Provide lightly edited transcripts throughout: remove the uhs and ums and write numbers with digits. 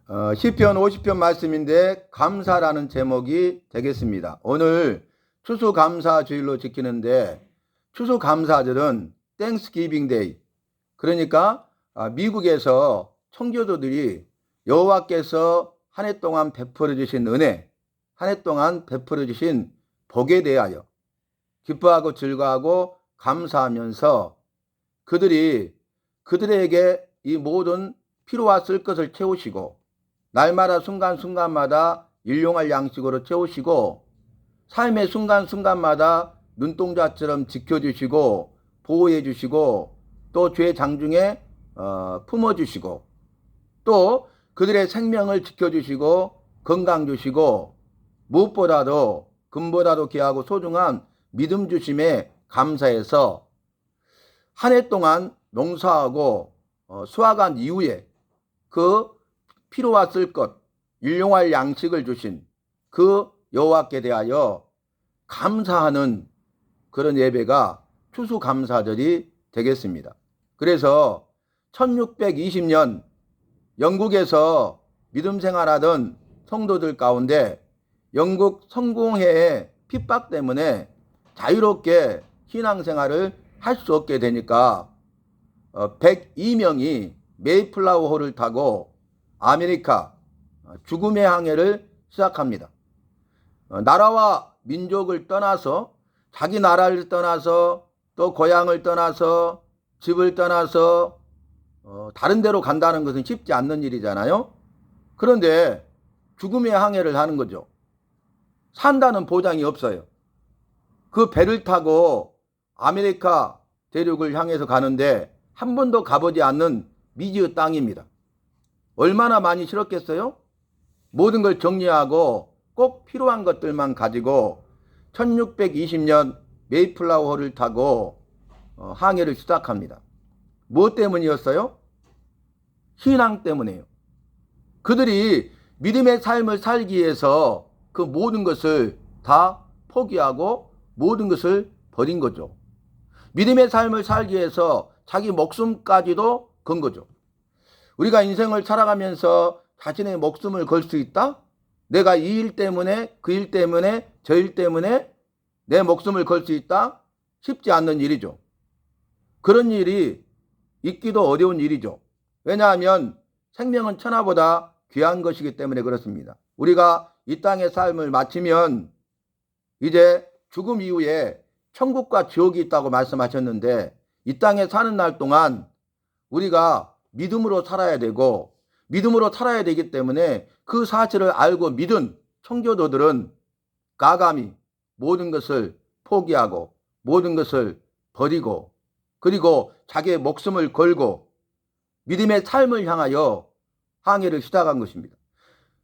시편 50편 말씀인데 감사라는 제목이 되겠습니다. 오늘 추수감사 주일로 지키는데 추수감사절은 땡스기빙 데이, 그러니까 미국에서 청교도들이 여호와께서 한 해 동안 베풀어 주신 은혜, 한 해 동안 베풀어 주신 복에 대하여 기뻐하고 즐거워하고 감사하면서 그들에게 이 모든 필요와 쓸 것을 채우시고 날마다 순간순간마다 일용할 양식으로 채우시고 삶의 순간순간마다 눈동자처럼 지켜주시고 보호해주시고 또 죄 장중에 품어주시고 또 그들의 생명을 지켜주시고 건강 주시고 무엇보다도 금보다도 귀하고 소중한 믿음 주심에 감사해서 한 해 동안 농사하고 수확한 이후에 그 필요와 쓸 것, 일용할 양식을 주신 그 여호와께 대하여 감사하는 그런 예배가 추수감사절이 되겠습니다. 그래서 1620년 영국에서 믿음 생활하던 성도들 가운데 영국 성공회의 핍박 때문에 자유롭게 신앙생활을 할 수 없게 되니까 102명이 메이플라워호를 타고 아메리카 죽음의 항해를 시작합니다. 나라와 민족을 떠나서 자기 나라를 떠나서 또 고향을 떠나서 집을 떠나서 다른 데로 간다는 것은 쉽지 않는 일이잖아요. 그런데 죽음의 항해를 하는 거죠. 산다는 보장이 없어요. 그 배를 타고 아메리카 대륙을 향해서 가는데 한 번도 가보지 않는 미지의 땅입니다. 얼마나 많이 싫었겠어요? 모든 걸 정리하고 꼭 필요한 것들만 가지고 1620년 메이플라워호를 타고 항해를 시작합니다. 무엇 때문이었어요? 신앙 때문이에요. 그들이 믿음의 삶을 살기 위해서 그 모든 것을 다 포기하고 모든 것을 버린 거죠. 믿음의 삶을 살기 위해서 자기 목숨까지도 건 거죠. 우리가 인생을 살아가면서 자신의 목숨을 걸 수 있다? 내가 이 일 때문에 그 일 때문에 저 일 때문에 내 목숨을 걸 수 있다? 쉽지 않는 일이죠. 그런 일이 있기도 어려운 일이죠. 왜냐하면 생명은 천하보다 귀한 것이기 때문에 그렇습니다. 우리가 이 땅의 삶을 마치면 이제 죽음 이후에 천국과 지옥이 있다고 말씀하셨는데 이 땅에 사는 날 동안 우리가 믿음으로 살아야 되고 믿음으로 살아야 되기 때문에 그 사실을 알고 믿은 청교도들은 가감히 모든 것을 포기하고 모든 것을 버리고 그리고 자기의 목숨을 걸고 믿음의 삶을 향하여 항해를 시작한 것입니다.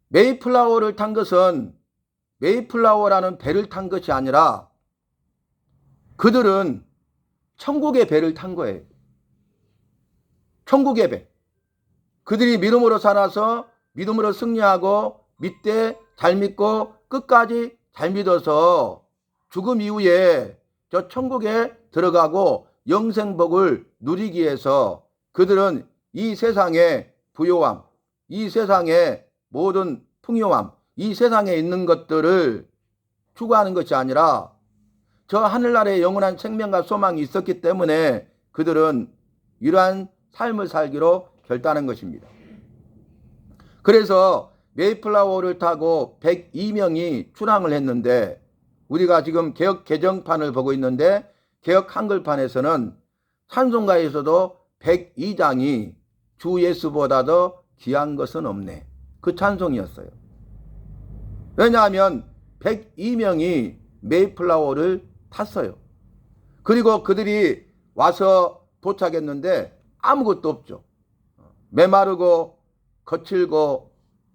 메이플라워를 탄 것은 메이플라워라는 배를 탄 것이 아니라 그들은 천국의 배를 탄 거예요. 천국의 배. 그들이 믿음으로 살아서 믿음으로 승리하고 믿되 잘 믿고 끝까지 잘 믿어서 죽음 이후에 저 천국에 들어가고 영생복을 누리기 위해서 그들은 이 세상의 부요함, 이 세상의 모든 풍요함, 이 세상에 있는 것들을 추구하는 것이 아니라 저 하늘나라의 영원한 생명과 소망이 있었기 때문에 그들은 이러한 삶을 살기로 결단한 것입니다. 그래서 메이플라워를 타고 102명이 출항을 했는데 우리가 지금 개역 개정판을 보고 있는데 개역 한글판에서는 찬송가에서도 102장이 주 예수보다도 귀한 것은 없네. 그 찬송이었어요. 왜냐하면 102명이 메이플라워를 탔어요. 그리고 그들이 와서 도착했는데 아무것도 없죠. 메마르고 거칠고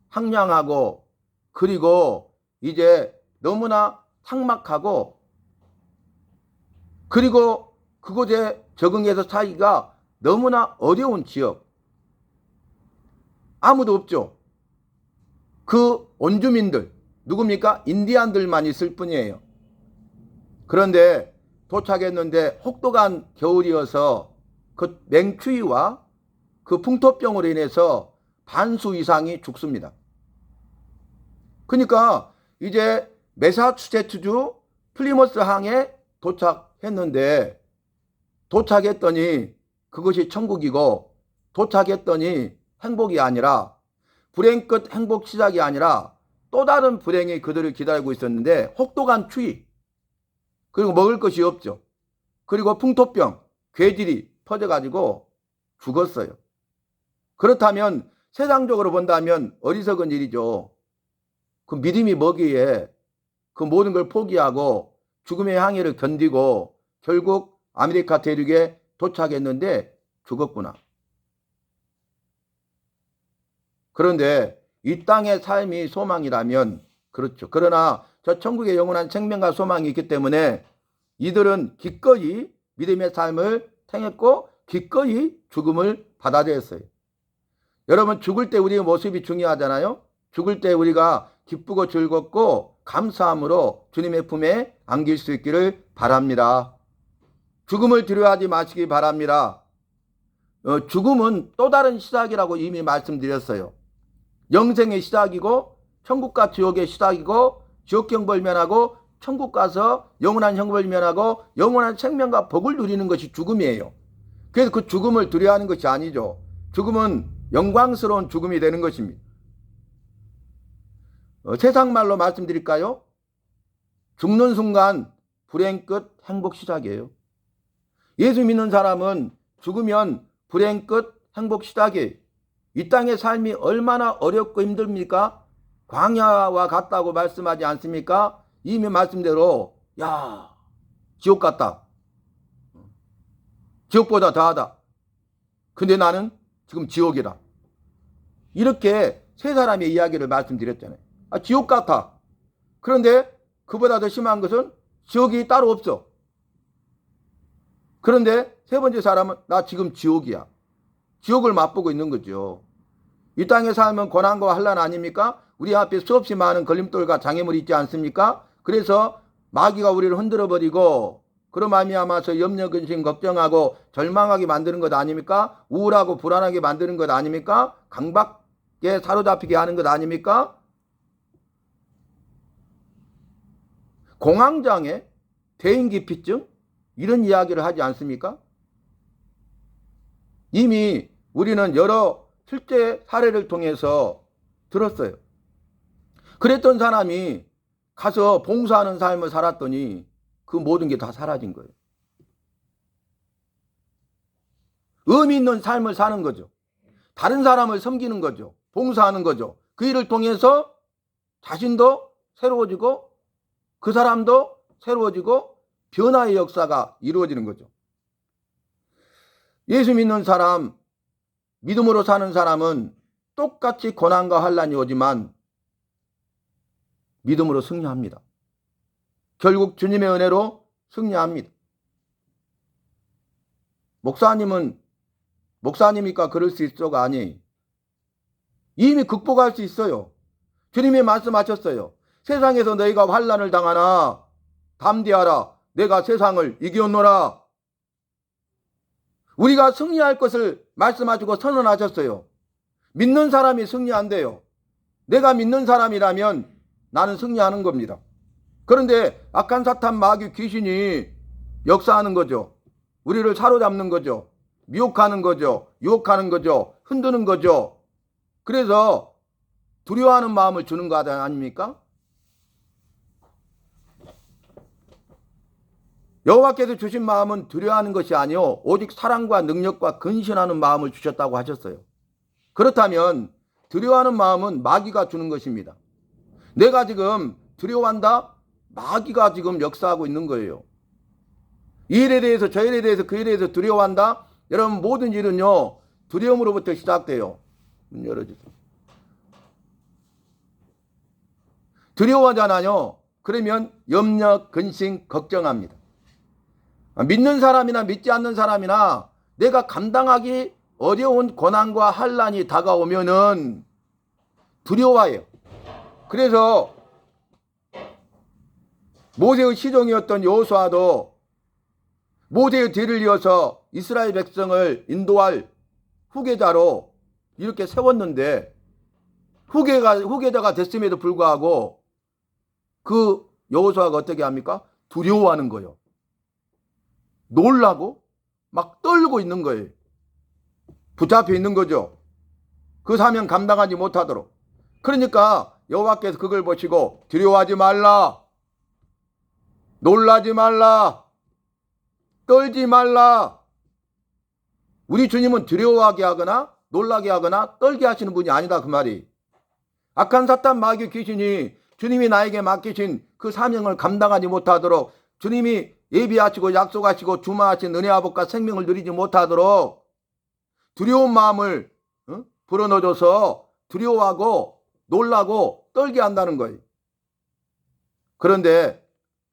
황량하고 그리고 이제 너무나 삭막하고 그리고 그곳에 적응해서 살기가 너무나 어려운 지역. 아무도 없죠. 그 원주민들 누굽니까? 인디안들만 있을 뿐이에요. 그런데 도착했는데 혹독한 겨울이어서 그 맹추위와 그 풍토병으로 인해서 반수 이상이 죽습니다. 그러니까 이제 매사추세츠주 플리머스 항에 도착했는데, 도착했더니 그것이 천국이고, 도착했더니 행복이 아니라, 불행 끝 행복 시작이 아니라 또 다른 불행이 그들을 기다리고 있었는데, 혹독한 추위, 그리고 먹을 것이 없죠. 그리고 풍토병, 괴질이 퍼져가지고 죽었어요. 그렇다면 세상적으로 본다면 어리석은 일이죠. 그 믿음이 뭐기에 그 모든 걸 포기하고 죽음의 항해를 견디고 결국 아메리카 대륙에 도착했는데 죽었구나. 그런데 이 땅의 삶이 소망이라면 그렇죠. 그러나 저 천국의 영원한 생명과 소망이 있기 때문에 이들은 기꺼이 믿음의 삶을 택했고 기꺼이 죽음을 받아들였어요. 여러분, 죽을 때 우리의 모습이 중요하잖아요. 죽을 때 우리가 기쁘고 즐겁고 감사함으로 주님의 품에 안길 수 있기를 바랍니다. 죽음을 두려워하지 마시기 바랍니다. 죽음은 또 다른 시작이라고 이미 말씀드렸어요. 영생의 시작이고 천국과 지옥의 시작이고 지옥경벌 면하고 천국 가서 영원한 형벌 면하고 영원한 생명과 복을 누리는 것이 죽음이에요. 그래서 그 죽음을 두려워하는 것이 아니죠. 죽음은 영광스러운 죽음이 되는 것입니다. 세상 말로 말씀드릴까요? 죽는 순간 불행 끝 행복 시작이에요. 예수 믿는 사람은 죽으면 불행 끝 행복 시작이에요. 이 땅의 삶이 얼마나 어렵고 힘듭니까? 광야와 같다고 말씀하지 않습니까? 이미 말씀대로 야, 지옥 같다. 지옥보다 더하다. 근데 나는 지금 지옥이다. 이렇게 세 사람의 이야기를 말씀드렸잖아요. 지옥 같아. 그런데 그보다 더 심한 것은 지옥이 따로 없어. 그런데 세 번째 사람은 나 지금 지옥이야. 지옥을 맛보고 있는 거죠. 이 땅에 살면 고난과 환난 아닙니까? 우리 앞에 수없이 많은 걸림돌과 장애물이 있지 않습니까? 그래서 마귀가 우리를 흔들어버리고 그로 말미암아서 염려, 근심, 걱정하고 절망하게 만드는 것 아닙니까? 우울하고 불안하게 만드는 것 아닙니까? 강박에 사로잡히게 하는 것 아닙니까? 공황장애, 대인기피증 이런 이야기를 하지 않습니까? 이미 우리는 여러 실제 사례를 통해서 들었어요. 그랬던 사람이 가서 봉사하는 삶을 살았더니 그 모든 게 다 사라진 거예요. 의미 있는 삶을 사는 거죠. 다른 사람을 섬기는 거죠. 봉사하는 거죠. 그 일을 통해서 자신도 새로워지고 그 사람도 새로워지고 변화의 역사가 이루어지는 거죠. 예수 믿는 사람, 믿음으로 사는 사람은 똑같이 고난과 환난이 오지만 믿음으로 승리합니다. 결국 주님의 은혜로 승리합니다. 목사님이니까 그럴 수 있어가 아니. 이미 극복할 수 있어요. 주님이 말씀하셨어요. 세상에서 너희가 환난을 당하나 담대하라. 내가 세상을 이기었노라. 우리가 승리할 것을 말씀하시고 선언하셨어요. 믿는 사람이 승리한대요. 내가 믿는 사람이라면 나는 승리하는 겁니다. 그런데 악한 사탄, 마귀, 귀신이 역사하는 거죠. 우리를 사로잡는 거죠. 미혹하는 거죠. 유혹하는 거죠. 흔드는 거죠. 그래서 두려워하는 마음을 주는 거 아닙니까? 여호와께서 주신 마음은 두려워하는 것이 아니요 오직 사랑과 능력과 근신하는 마음을 주셨다고 하셨어요. 그렇다면 두려워하는 마음은 마귀가 주는 것입니다. 내가 지금 두려워한다? 마귀가 지금 역사하고 있는 거예요. 이 일에 대해서 저 일에 대해서 그 일에 대해서 두려워한다? 여러분, 모든 일은요 두려움으로부터 시작돼요. 문 열어주세요. 두려워하잖아요. 그러면 염려, 근심, 걱정합니다. 믿는 사람이나 믿지 않는 사람이나 내가 감당하기 어려운 고난과 환난이 다가오면은 두려워해요. 그래서 모세의 시종이었던 여호수아도 모세의 뒤를 이어서 이스라엘 백성을 인도할 후계자로 이렇게 세웠는데 후계자가 됐음에도 불구하고 그 여호수아가 어떻게 합니까? 두려워하는 거예요. 놀라고 막 떨고 있는 거예요. 붙잡혀 있는 거죠. 그 사명 감당하지 못하도록. 그러니까 여호와께서 그걸 보시고 두려워하지 말라, 놀라지 말라, 떨지 말라. 우리 주님은 두려워하게 하거나 놀라게 하거나 떨게 하시는 분이 아니다 그 말이. 악한 사탄 마귀 귀신이 주님이 나에게 맡기신 그 사명을 감당하지 못하도록, 주님이 예비하시고 약속하시고 주마하신 은혜와 복과 생명을 누리지 못하도록 두려운 마음을 불어넣어줘서 두려워하고 놀라고 떨게 한다는 거예요. 그런데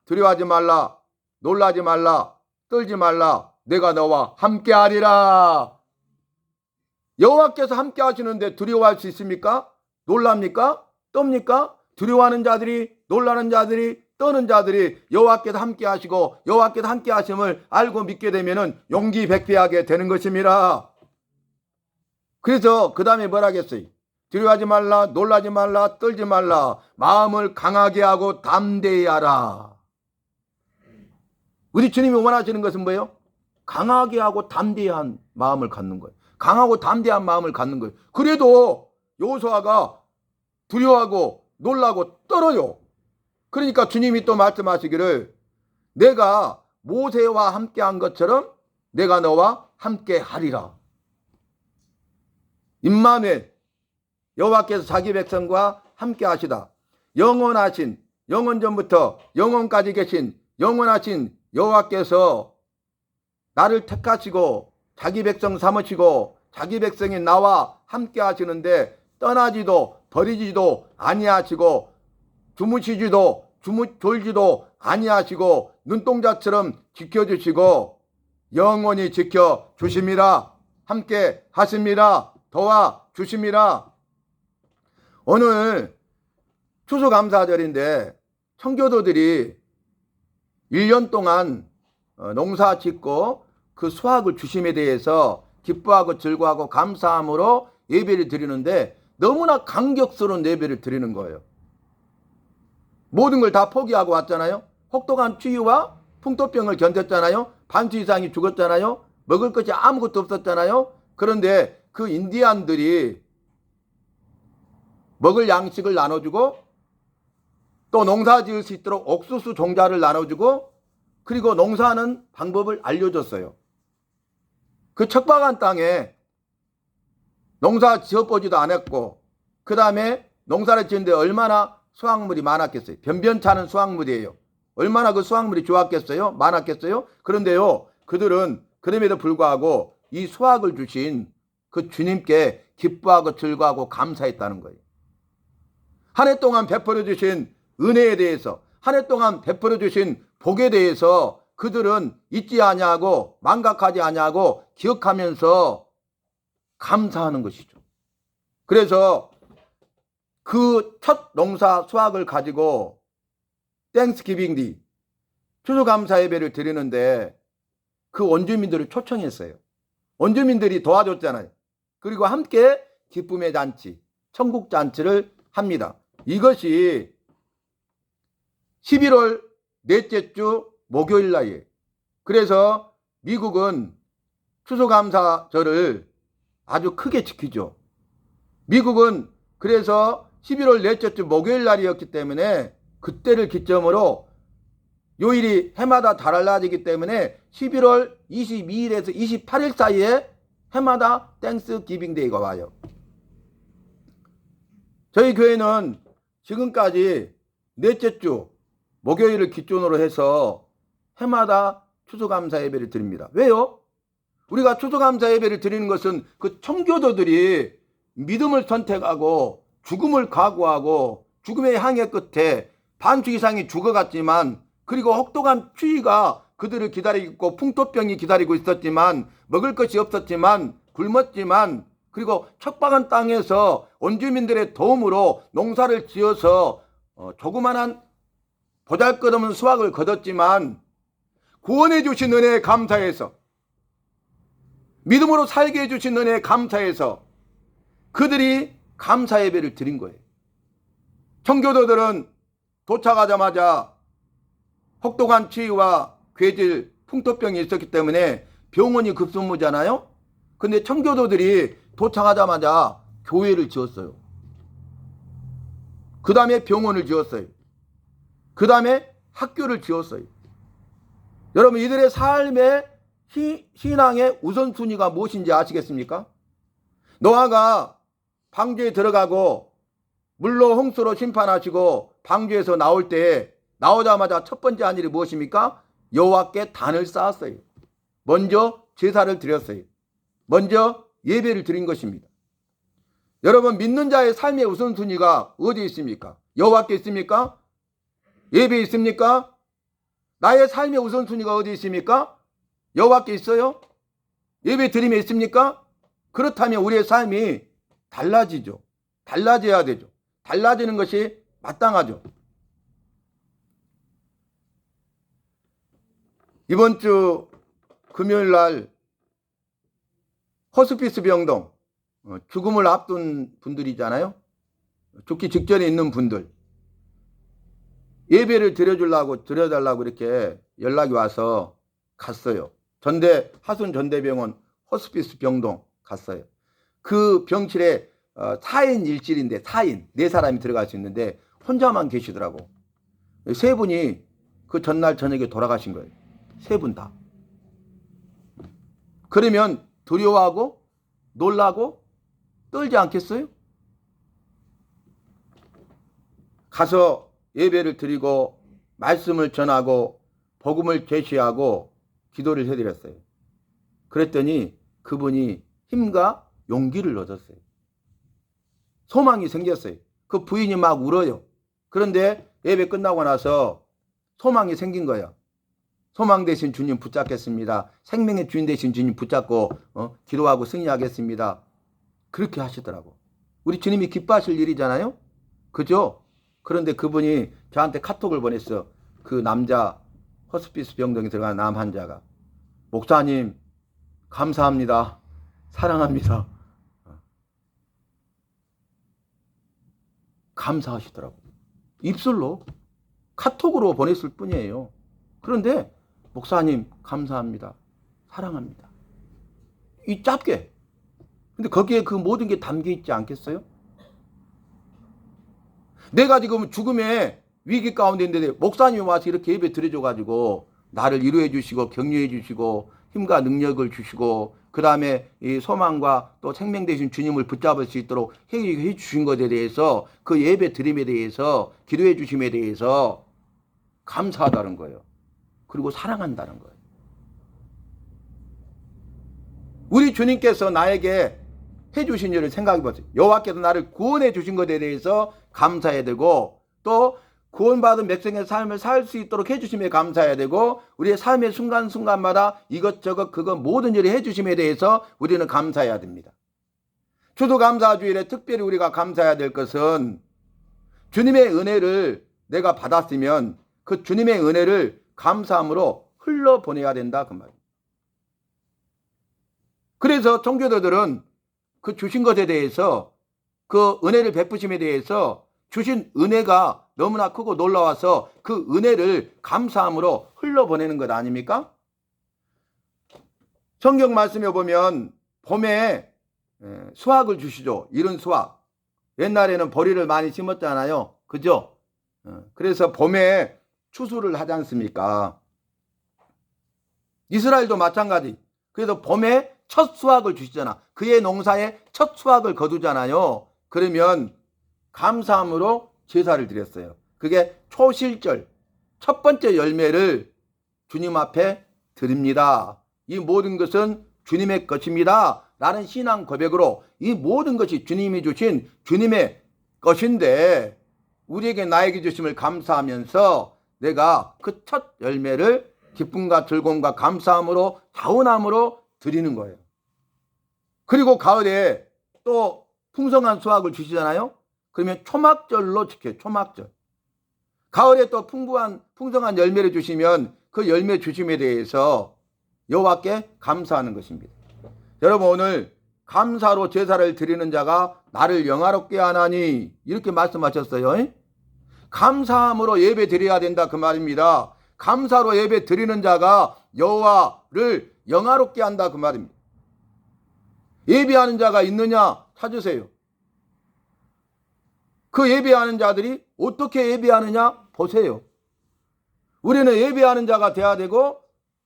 두려워하지 말라, 놀라지 말라, 떨지 말라, 내가 너와 함께하리라. 여호와께서 함께 하시는데 두려워할 수 있습니까? 놀랍니까? 떱니까? 두려워하는 자들이, 놀라는 자들이, 떠는 자들이 여호와께서 함께 하시고 여호와께서 함께 하심을 알고 믿게 되면은 용기 백배하게 되는 것입니다. 그래서 그 다음에 뭐라 하겠어요? 두려워하지 말라, 놀라지 말라, 떨지 말라, 마음을 강하게 하고 담대히 하라. 우리 주님이 원하시는 것은 뭐예요? 강하게 하고 담대한 마음을 갖는 거예요. 강하고 담대한 마음을 갖는 거예요. 그래도 여호수아가 두려워하고 놀라고 떨어요. 그러니까 주님이 또 말씀하시기를 내가 모세와 함께한 것처럼 내가 너와 함께하리라. 임마누엘, 여호와께서 자기 백성과 함께하시다. 영원하신, 영원전부터 영원까지 계신 영원하신 여호와께서 나를 택하시고 자기 백성 삼으시고 자기 백성인 나와 함께 하시는데 떠나지도 버리지도 아니하시고 졸지도 아니하시고 눈동자처럼 지켜주시고 영원히 지켜주심이라. 함께 하심이라. 도와주심이라. 오늘 추수감사절인데 청교도들이 1년 동안 농사 짓고 그 수확을 주심에 대해서 기뻐하고 즐거워하고 감사함으로 예배를 드리는데 너무나 감격스러운 예배를 드리는 거예요. 모든 걸 다 포기하고 왔잖아요. 혹독한 추위와 풍토병을 견뎠잖아요. 반수 이상이 죽었잖아요. 먹을 것이 아무것도 없었잖아요. 그런데 그 인디안들이 먹을 양식을 나눠주고 또 농사 지을 수 있도록 옥수수 종자를 나눠주고 그리고 농사하는 방법을 알려줬어요. 그 척박한 땅에 농사 지어보지도 않았고 그 다음에 농사를 지는데 얼마나 수확물이 많았겠어요. 변변찮은 수확물이에요. 얼마나 그 수확물이 좋았겠어요? 많았겠어요? 그런데요, 그들은 그럼에도 불구하고 이 수확을 주신 그 주님께 기뻐하고 즐거워하고 감사했다는 거예요. 한 해 동안 베풀어 주신 은혜에 대해서, 한 해 동안 베풀어 주신 복에 대해서 그들은 잊지 아니하고 망각하지 아니하고 기억하면서 감사하는 것이죠. 그래서 그 첫 농사 수확을 가지고 땡스기빙 디 추수감사 예배를 드리는데 그 원주민들을 초청했어요. 원주민들이 도와줬잖아요. 그리고 함께 기쁨의 잔치, 천국 잔치를 합니다. 이것이 11월 넷째 주 목요일 날이에요. 그래서 미국은 추수감사절을 아주 크게 지키죠. 미국은 그래서 11월 넷째 주 목요일 날이었기 때문에 그때를 기점으로 요일이 해마다 달라지기 때문에 11월 22일에서 28일 사이에 해마다 땡스 기빙 데이가 와요. 저희 교회는 지금까지 넷째 주 목요일을 기준으로 해서 해마다 추수감사 예배를 드립니다. 왜요? 우리가 추수감사 예배를 드리는 것은 그 청교도들이 믿음을 선택하고 죽음을 각오하고 죽음의 항해 끝에 반주 이상이 죽어갔지만 그리고 혹독한 추위가 그들을 기다리고 있고 풍토병이 기다리고 있었지만 먹을 것이 없었지만 굶었지만 그리고 척박한 땅에서 원주민들의 도움으로 농사를 지어서 조그만한 보잘것없는 수확을 거뒀지만 구원해 주신 은혜에 감사해서 믿음으로 살게 해주신 은혜에 감사해서 그들이 감사 예배를 드린 거예요. 청교도들은 도착하자마자 혹독한 추위와 괴질, 풍토병이 있었기 때문에 병원이 급선무잖아요. 근데 청교도들이 도착하자마자 교회를 지었어요. 그 다음에 병원을 지었어요. 그 다음에 학교를 지었어요. 여러분, 이들의 삶의 신앙의 우선순위가 무엇인지 아시겠습니까? 노아가 방주에 들어가고 물로 홍수로 심판하시고 방주에서 나올 때 나오자마자 첫 번째 한 일이 무엇입니까? 여호와께 단을 쌓았어요. 먼저 제사를 드렸어요. 먼저 예배를 드린 것입니다. 여러분, 믿는 자의 삶의 우선순위가 어디에 있습니까? 여호와께 있습니까? 예배에 있습니까? 나의 삶의 우선순위가 어디 있습니까? 여호와께 있어요? 예배 드림에 있습니까? 그렇다면 우리의 삶이 달라지죠. 달라져야 되죠. 달라지는 것이 마땅하죠. 이번 주 금요일 날 호스피스 병동, 죽음을 앞둔 분들이잖아요. 죽기 직전에 있는 분들, 예배를 드려달라고 이렇게 연락이 와서 갔어요. 하순 전대병원 호스피스 병동 갔어요. 그 병실에 4인 1실인데 4인, 4사람이 들어갈 수 있는데 혼자만 계시더라고. 3분이 그 전날 저녁에 돌아가신 거예요. 3분 다. 그러면 두려워하고 놀라고 떨지 않겠어요? 가서 예배를 드리고 말씀을 전하고 복음을 제시하고 기도를 해드렸어요. 그랬더니 그분이 힘과 용기를 얻었어요. 소망이 생겼어요. 그 부인이 막 울어요. 그런데 예배 끝나고 나서 소망이 생긴 거예요. 소망 되신 주님 붙잡겠습니다. 생명의 주인 되신 주님 붙잡고 기도하고 승리하겠습니다. 그렇게 하시더라고. 우리 주님이 기뻐하실 일이잖아요. 그죠? 그런데 그분이 저한테 카톡을 보냈어. 그 남자 호스피스 병동에 들어간 남 환자가, 목사님 감사합니다. 사랑합니다. 감사하시더라고. 입술로 카톡으로 보냈을 뿐이에요. 그런데 목사님 감사합니다. 사랑합니다. 이 짧게. 근데 거기에 그 모든 게 담겨 있지 않겠어요? 내가 지금 죽음의 위기 가운데 있는데 목사님이 와서 이렇게 예배 드려줘가지고 나를 위로해 주시고 격려해 주시고 힘과 능력을 주시고 그 다음에 이 소망과 또 생명 되신 주님을 붙잡을 수 있도록 해 주신 것에 대해서, 그 예배 드림에 대해서, 기도해 주심에 대해서 감사하다는 거예요. 그리고 사랑한다는 거예요. 우리 주님께서 나에게 해주신 일을 생각해 보세요. 여호와께서 나를 구원해 주신 것에 대해서 감사해야 되고, 또 구원받은 백성의 삶을 살 수 있도록 해주심에 감사해야 되고, 우리의 삶의 순간순간마다 이것저것 그거 모든 일을 해주심에 대해서 우리는 감사해야 됩니다. 추수감사주일에 특별히 우리가 감사해야 될 것은, 주님의 은혜를 내가 받았으면 그 주님의 은혜를 감사함으로 흘러보내야 된다, 그 말이에요. 그래서 청교도들은 그 주신 것에 대해서, 그 은혜를 베푸심에 대해서 주신 은혜가 너무나 크고 놀라워서 그 은혜를 감사함으로 흘러보내는 것 아닙니까? 성경 말씀에 보면 봄에 수확을 주시죠. 이른 수확. 옛날에는 보리를 많이 심었잖아요. 그죠? 그래서 봄에 추수를 하지 않습니까? 이스라엘도 마찬가지. 그래서 봄에 첫 수확을 주시잖아. 그의 농사에 첫 수확을 거두잖아요. 그러면 감사함으로 제사를 드렸어요. 그게 초실절, 첫 번째 열매를 주님 앞에 드립니다. 이 모든 것은 주님의 것입니다. 라는 신앙 고백으로 이 모든 것이 주님이 주신 주님의 것인데, 우리에게 나에게 주심을 감사하면서 내가 그 첫 열매를 기쁨과 즐거움과 감사함으로 자원함으로 드리는 거예요. 그리고 가을에 또 풍성한 수확을 주시잖아요. 그러면 초막절로 지켜요. 초막절. 가을에 또 풍성한 열매를 주시면 그 열매 주심에 대해서 여호와께 감사하는 것입니다. 여러분, 오늘 감사로 제사를 드리는 자가 나를 영화롭게 하나니 이렇게 말씀하셨어요. 감사함으로 예배 드려야 된다 그 말입니다. 감사로 예배 드리는 자가 여호와를 영화롭게 한다 그 말입니다. 예배하는 자가 있느냐 찾으세요. 그 예배하는 자들이 어떻게 예배하느냐 보세요. 우리는 예배하는 자가 돼야 되고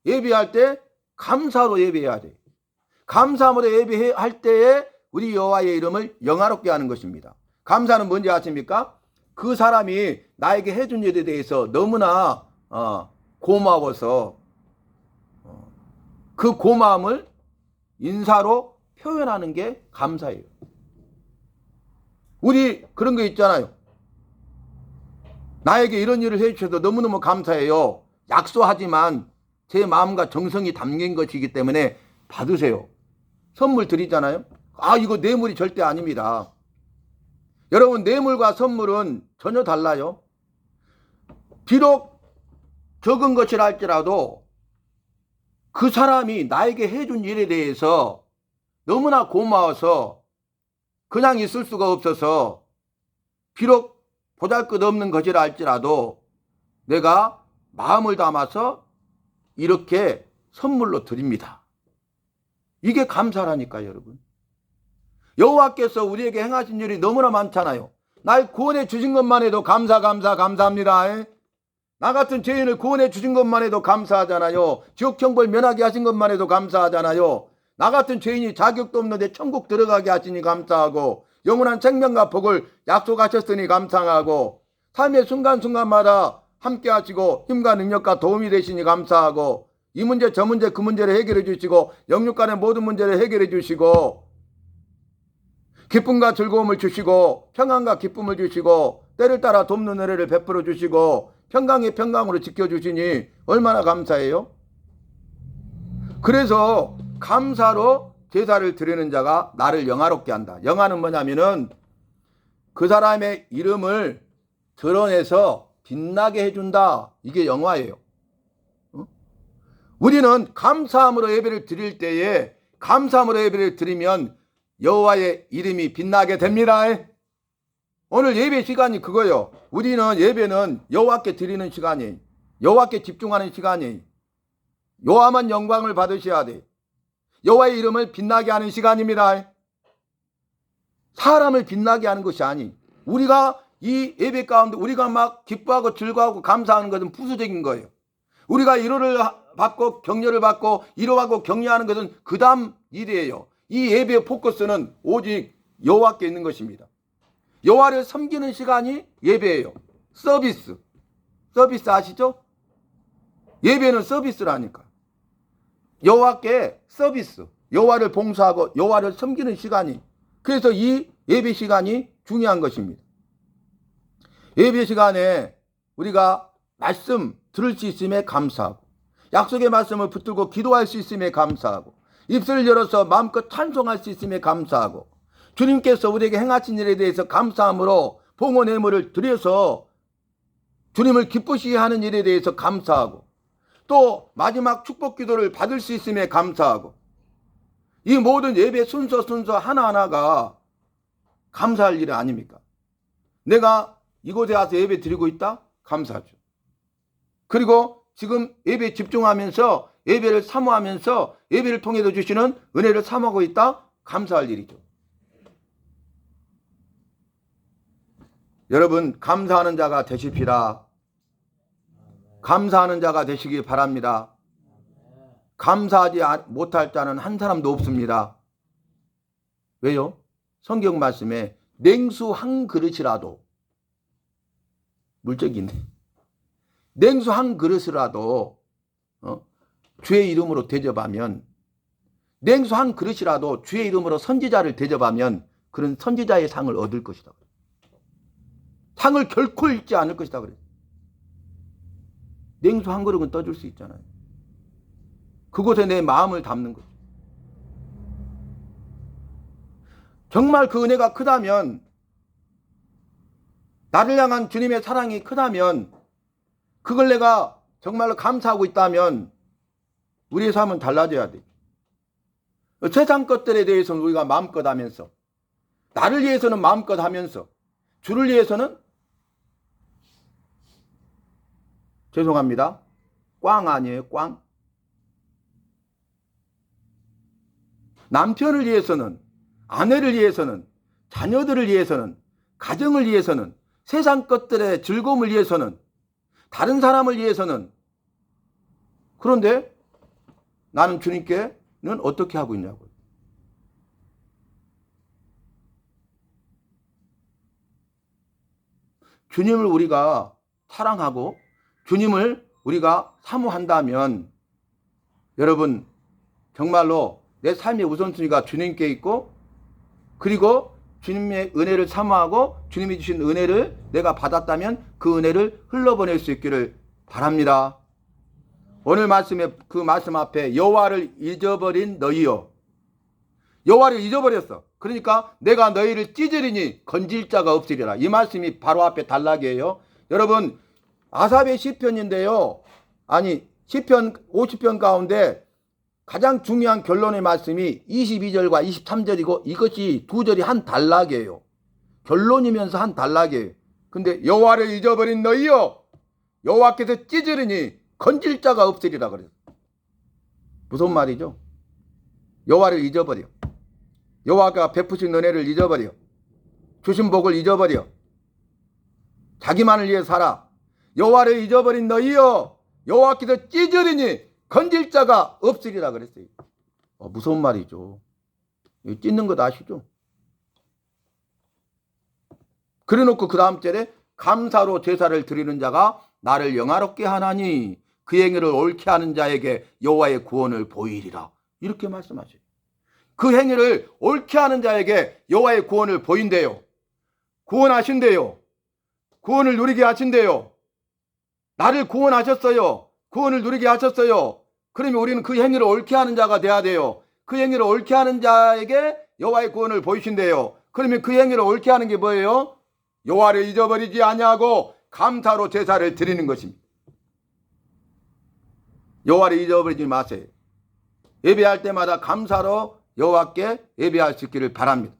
예배할 때 감사로 예배해야 돼. 감사함으로 예배할 때에 우리 여호와의 이름을 영화롭게 하는 것입니다. 감사는 뭔지 아십니까? 그 사람이 나에게 해준 일에 대해서 너무나 고마워서 그 고마움을 인사로 표현하는 게 감사예요. 우리 그런 거 있잖아요. 나에게 이런 일을 해주셔서 너무너무 감사해요. 약소하지만 제 마음과 정성이 담긴 것이기 때문에 받으세요. 선물 드리잖아요. 이거 뇌물이 절대 아닙니다. 여러분, 뇌물과 선물은 전혀 달라요. 비록 적은 것이라 할지라도 그 사람이 나에게 해준 일에 대해서 너무나 고마워서 그냥 있을 수가 없어서 비록 보잘것없는 것이라 할지라도 내가 마음을 담아서 이렇게 선물로 드립니다. 이게 감사라니까요, 여러분. 여호와께서 우리에게 행하신 일이 너무나 많잖아요. 날 구원해 주신 것만 해도 감사합니다. 나 같은 죄인을 구원해 주신 것만 해도 감사하잖아요. 지옥 형벌 면하게 하신 것만 해도 감사하잖아요. 나 같은 죄인이 자격도 없는데 천국 들어가게 하시니 감사하고 영원한 생명과 복을 약속하셨으니 감사하고 삶의 순간순간마다 함께 하시고 힘과 능력과 도움이 되시니 감사하고 이 문제 저 문제 그 문제를 해결해 주시고 영육 간의 모든 문제를 해결해 주시고 기쁨과 즐거움을 주시고 평안과 기쁨을 주시고 때를 따라 돕는 은혜를 베풀어 주시고 평강의 평강으로 지켜주시니 얼마나 감사해요. 그래서 감사로 제사를 드리는 자가 나를 영화롭게 한다. 영화는 뭐냐면은 그 사람의 이름을 드러내서 빛나게 해준다. 이게 영화예요. 우리는 감사함으로 예배를 드릴 때에 감사함으로 예배를 드리면 여호와의 이름이 빛나게 됩니다. 오늘 예배 시간이 그거예요. 우리는 예배는 여호와께 드리는 시간이에요. 여호와께 집중하는 시간이에요. 여호와만 영광을 받으셔야 돼. 여호와의 이름을 빛나게 하는 시간입니다. 사람을 빛나게 하는 것이 아니. 우리가 이 예배 가운데 우리가 막 기뻐하고 즐거워하고 감사하는 것은 부수적인 거예요. 우리가 위로를 받고 격려를 받고 위로하고 격려하는 것은 그 다음 일이에요. 이 예배의 포커스는 오직 여호와께 있는 것입니다. 여호와를 섬기는 시간이 예배예요. 서비스 아시죠? 예배는 서비스라니까. 여호와께 서비스, 여호와를 봉사하고 여호와를 섬기는 시간이, 그래서 이 예배 시간이 중요한 것입니다. 예배 시간에 우리가 말씀 들을 수 있음에 감사하고 약속의 말씀을 붙들고 기도할 수 있음에 감사하고 입술을 열어서 마음껏 찬송할 수 있음에 감사하고 주님께서 우리에게 행하신 일에 대해서 감사함으로 봉헌 예물을 드려서 주님을 기쁘시게 하는 일에 대해서 감사하고 또 마지막 축복 기도를 받을 수 있음에 감사하고 이 모든 예배 순서 하나하나가 감사할 일이 아닙니까? 내가 이곳에 와서 예배 드리고 있다? 감사하죠. 그리고 지금 예배에 집중하면서 예배를 사모하면서 예배를 통해서 주시는 은혜를 사모하고 있다? 감사할 일이죠. 여러분, 감사하는 자가 되십시다. 감사하는 자가 되시기 바랍니다. 감사하지 못할 자는 한 사람도 없습니다. 왜요? 성경 말씀에 냉수 한 그릇이라도, 물적이네. 냉수 한 그릇이라도 주의 이름으로 대접하면, 냉수 한 그릇이라도 주의 이름으로 선지자를 대접하면 그런 선지자의 상을 얻을 것이다. 상을 결코 잃지 않을 것이다 그래. 냉수 한 그릇은 떠줄 수 있잖아요. 그곳에 내 마음을 담는 거죠. 정말 그 은혜가 크다면, 나를 향한 주님의 사랑이 크다면, 그걸 내가 정말로 감사하고 있다면 우리의 삶은 달라져야 돼. 세상 것들에 대해서는 우리가 마음껏 하면서, 나를 위해서는 마음껏 하면서, 주를 위해서는, 죄송합니다, 꽝 아니에요, 꽝. 남편을 위해서는, 아내를 위해서는, 자녀들을 위해서는, 가정을 위해서는, 세상 것들의 즐거움을 위해서는, 다른 사람을 위해서는. 그런데 나는 주님께는 어떻게 하고 있냐고요. 주님을 우리가 사랑하고 주님을 우리가 사모한다면 여러분 정말로 내 삶의 우선순위가 주님께 있고, 그리고 주님의 은혜를 사모하고 주님이 주신 은혜를 내가 받았다면 그 은혜를 흘러보낼 수 있기를 바랍니다. 오늘 말씀에 그 말씀 앞에 여호와를 잊어버린 너희여, 여호와를 잊어버렸어. 그러니까 내가 너희를 찢으리니 건질 자가 없으리라. 이 말씀이 바로 앞에 단락이에요. 여러분 아삽의 시편인데요, 아니 시편 50편 가운데 가장 중요한 결론의 말씀이 22절과 23절이고 이것이 두 절이 한 단락이에요. 결론이면서 한 단락이에요. 근데 여호와를 잊어버린 너희여, 여호와께서 찢으리니 건질 자가 없으리라 그래요. 무슨 말이죠? 여호와를 잊어버려. 여호와가 베푸신 은혜를 잊어버려. 주신 복을 잊어버려. 자기만을 위해 살아. 여호와를 잊어버린 너희여, 여호와께서 찢으리니 건질 자가 없으리라 그랬어요. 무서운 말이죠. 찢는 것 아시죠? 그래놓고 그 다음 절에 감사로 제사를 드리는 자가 나를 영화롭게 하나니 그 행위를 옳게 하는 자에게 여호와의 구원을 보이리라. 이렇게 말씀하셔요. 그 행위를 옳게 하는 자에게 여호와의 구원을 보인대요. 구원하신대요. 구원을 누리게 하신대요. 나를 구원하셨어요. 구원을 누리게 하셨어요. 그러면 우리는 그 행위를 옳게 하는 자가 돼야 돼요. 그 행위를 옳게 하는 자에게 여호와의 구원을 보이신대요. 그러면 그 행위를 옳게 하는 게 뭐예요? 여호와를 잊어버리지 아니하고 감사로 제사를 드리는 것입니다. 여호와를 잊어버리지 마세요. 예배할 때마다 감사로 여호와께 예배할 수 있기를 바랍니다.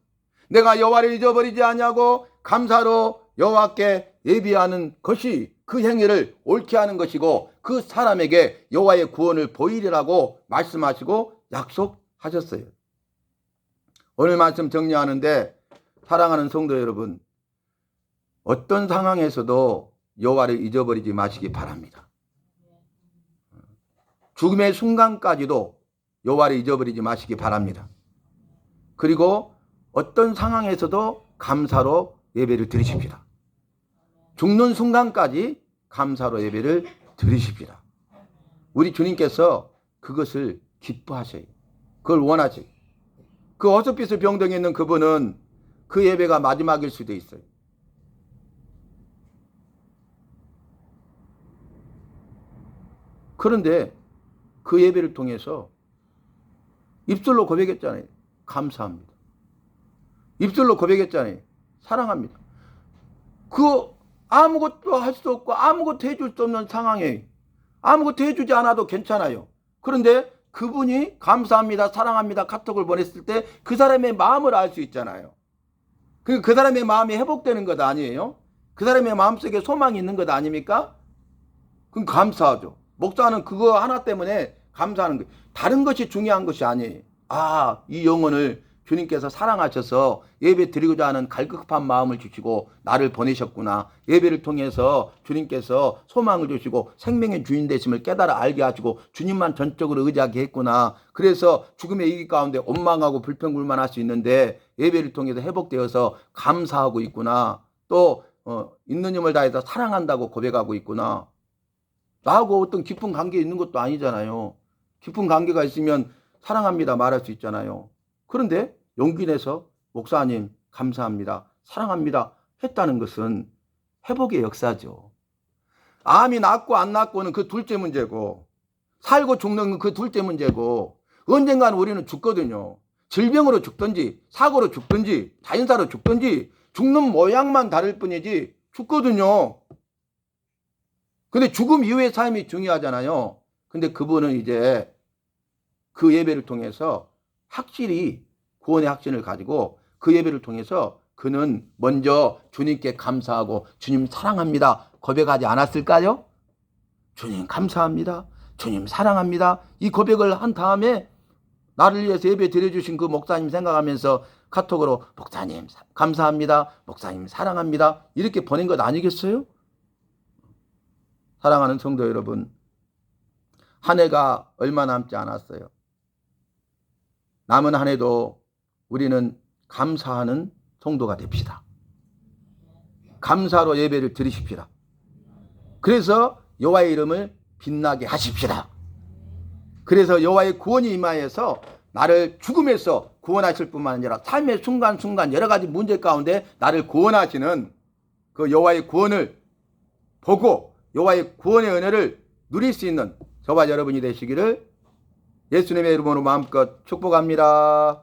내가 여호와를 잊어버리지 아니하고 감사로 여호와께 예배하는 것이 그 행위를 옳게 하는 것이고 그 사람에게 여호와의 구원을 보이리라고 말씀하시고 약속하셨어요. 오늘 말씀 정리하는데 사랑하는 성도 여러분, 어떤 상황에서도 여호와를 잊어버리지 마시기 바랍니다. 죽음의 순간까지도 여호와를 잊어버리지 마시기 바랍니다. 그리고 어떤 상황에서도 감사로 예배를 드리십시다. 죽는 순간까지 감사로 예배를 드리십시다. 우리 주님께서 그것을 기뻐하셔요. 그걸 원하셔요. 그 어스피스 병동에 있는 그분은 그 예배가 마지막일 수도 있어요. 그런데 그 예배를 통해서 입술로 고백했잖아요. 감사합니다. 입술로 고백했잖아요. 사랑합니다. 그 아무것도 할 수 없고 아무것도 해줄 수 없는 상황에 아무것도 해주지 않아도 괜찮아요. 그런데 그분이 감사합니다, 사랑합니다 카톡을 보냈을 때 그 사람의 마음을 알 수 있잖아요. 그 사람의 마음이 회복되는 것 아니에요? 그 사람의 마음속에 소망이 있는 것 아닙니까? 그럼 감사하죠. 목사는 그거 하나 때문에 감사하는 거예요. 다른 것이 중요한 것이 아니에요. 이 영혼을 주님께서 사랑하셔서 예배 드리고자 하는 갈급한 마음을 주시고 나를 보내셨구나. 예배를 통해서 주님께서 소망을 주시고 생명의 주인 되심을 깨달아 알게 하시고 주님만 전적으로 의지하게 했구나. 그래서 죽음의 위기 가운데 원망하고 불평불만할 수 있는데 예배를 통해서 회복되어서 감사하고 있구나. 또 있는 힘을 다해서 사랑한다고 고백하고 있구나. 나하고 어떤 깊은 관계 있는 것도 아니잖아요. 깊은 관계가 있으면 사랑합니다 말할 수 있잖아요. 그런데 용기 내서 목사님 감사합니다, 사랑합니다 했다는 것은 회복의 역사죠. 암이 낫고 안 낫고는 그 둘째 문제고 살고 죽는 건 그 둘째 문제고 언젠가는 우리는 죽거든요. 질병으로 죽든지 사고로 죽든지 자연사로 죽든지 죽는 모양만 다를 뿐이지 죽거든요. 근데 죽음 이후의 삶이 중요하잖아요. 근데 그분은 이제 그 예배를 통해서 확실히 구원의 확신을 가지고 그 예배를 통해서 그는 먼저 주님께 감사하고 주님 사랑합니다 고백하지 않았을까요? 주님 감사합니다. 주님 사랑합니다. 이 고백을 한 다음에 나를 위해서 예배 드려주신 그 목사님 생각하면서 카톡으로 목사님 감사합니다. 목사님 사랑합니다. 이렇게 보낸 것 아니겠어요? 사랑하는 성도 여러분, 한 해가 얼마 남지 않았어요. 남은 한 해도 우리는 감사하는 성도가 됩시다. 감사로 예배를 드리십시다. 그래서 여호와의 이름을 빛나게 하십시다. 그래서 여호와의 구원이 임하여서 나를 죽음에서 구원하실 뿐만 아니라 삶의 순간순간 여러 가지 문제 가운데 나를 구원하시는 그 여호와의 구원을 보고 여호와의 구원의 은혜를 누릴 수 있는 저와 여러분이 되시기를 예수님의 이름으로 마음껏 축복합니다.